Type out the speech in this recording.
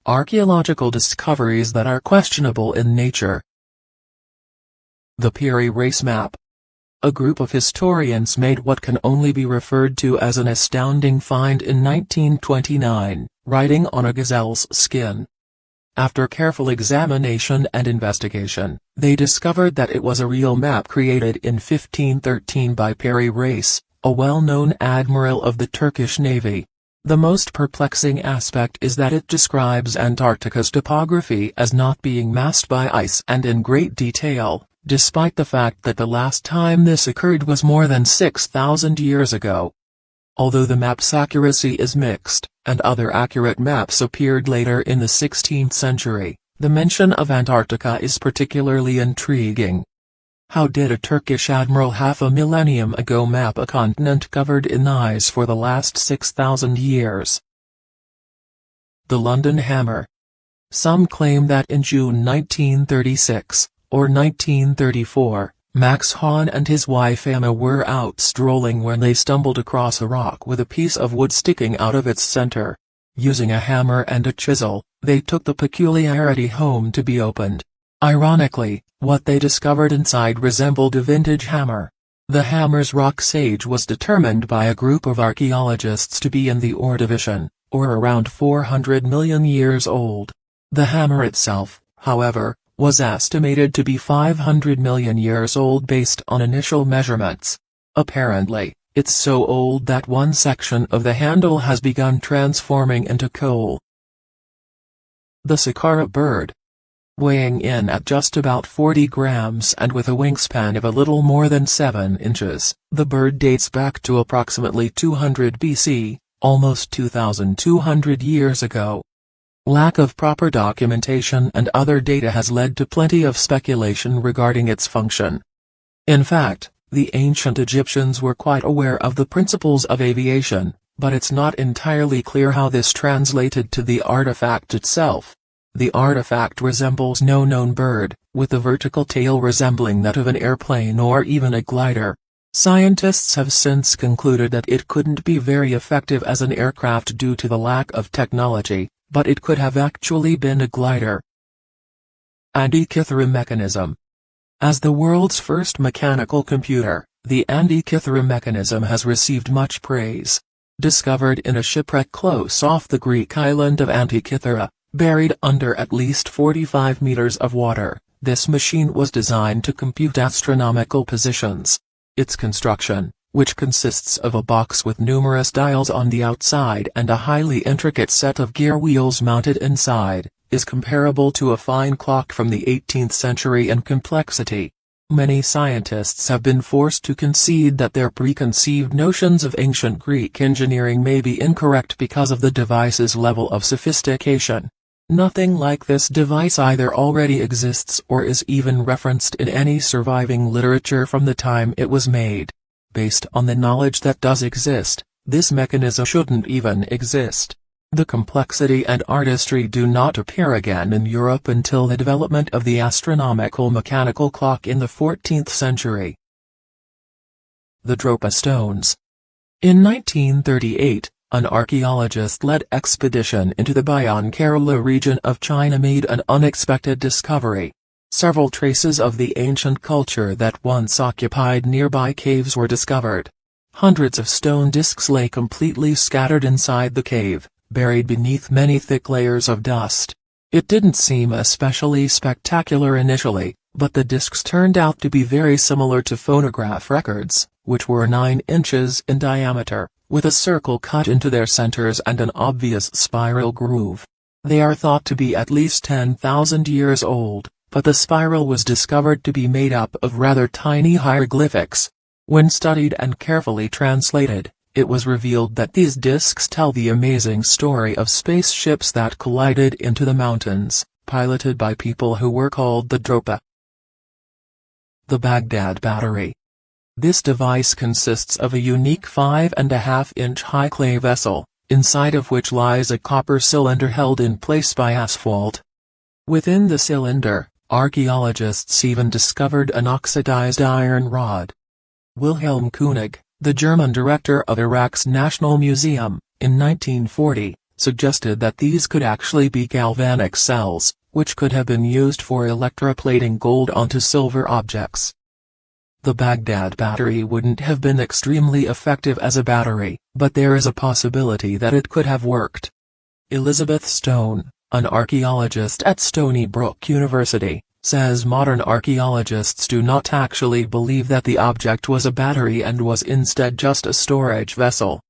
archaeological discoveries that are questionable in nature. The Piri Reis map. A group of historians made what can only be referred to as an astounding find in 1929, writing on a gazelle's skin. After careful examination and investigation, they discovered that it was a real map created in 1513 by Piri Reis, a well-known admiral of the Turkish Navy. The most perplexing aspect is that it describes Antarctica's topography as not being masked by ice and in great detail, despite the fact that the last time this occurred was more than 6,000 years ago. Although the map's accuracy is mixed, and other accurate maps appeared later in the 16th century, the mention of Antarctica is particularly intriguing. How did a Turkish admiral half a millennium ago map a continent covered in ice for the last 6,000 years? The London Hammer. Some claim that in June 1936, or 1934, Max Hahn and his wife Emma were out strolling when they stumbled across a rock with a piece of wood sticking out of its center. Using a hammer and a chisel, they took the peculiarity home to be opened. Ironically, what they discovered inside resembled a vintage hammer. The hammer's rock's age was determined by a group of archaeologists to be in the Ordovician, or around 400 million years old. The hammer itself, however, was estimated to be 500 million years old based on initial measurements. Apparently, it's so old that one section of the handle has begun transforming into coal. The Saqqara bird. Weighing in at just about 40 grams and with a wingspan of a little more than 7 inches, the bird dates back to approximately 200 BC, almost 2,200 years ago. Lack of proper documentation and other data has led to plenty of speculation regarding its function. In fact, the ancient Egyptians were quite aware of the principles of aviation, but it's not entirely clear how this translated to the artifact itself. The artifact resembles no known bird, with the vertical tail resembling that of an airplane or even a glider. Scientists have since concluded that it couldn't be very effective as an aircraft due to the lack of technology, but it could have actually been a glider. Antikythera mechanism. As the world's first mechanical computer, the Antikythera mechanism has received much praise. Discovered in a shipwreck close off the Greek island of Antikythera, buried under at least 45 meters of water, this machine was designed to compute astronomical positions. Its construction, which consists of a box with numerous dials on the outside and a highly intricate set of gear wheels mounted inside, is comparable to a fine clock from the 18th century in complexity. Many scientists have been forced to concede that their preconceived notions of ancient Greek engineering may be incorrect because of the device's level of sophistication. Nothing like this device either already exists or is even referenced in any surviving literature from the time it was made. Based on the knowledge that does exist, this mechanism shouldn't even exist. The complexity and artistry do not appear again in Europe until the development of the astronomical mechanical clock in the 14th century. The Dropa stones. In 1938, an archaeologist-led expedition into the Bayan Kerala region of China made an unexpected discovery. Several traces of the ancient culture that once occupied nearby caves were discovered. Hundreds of stone discs lay completely scattered inside the cave, buried beneath many thick layers of dust. It didn't seem especially spectacular initially, but the discs turned out to be very similar to phonograph records, which were 9 inches in diameter, with a circle cut into their centers and an obvious spiral groove. They are thought to be at least 10,000 years old, but the spiral was discovered to be made up of rather tiny hieroglyphics. When studied and carefully translated, it was revealed that these discs tell the amazing story of spaceships that collided into the mountains, piloted by people who were called the Dropa. The Baghdad Battery. This device consists of a unique 5.5-inch high clay vessel, inside of which lies a copper cylinder held in place by asphalt. Within the cylinder, archaeologists even discovered an oxidized iron rod. Wilhelm Koenig, the German director of Iraq's National Museum, in 1940, suggested that these could actually be galvanic cells, which could have been used for electroplating gold onto silver objects. The Baghdad battery wouldn't have been extremely effective as a battery, but there is a possibility that it could have worked. Elizabeth Stone, an archaeologist at Stony Brook University, says modern archaeologists do not actually believe that the object was a battery and was instead just a storage vessel.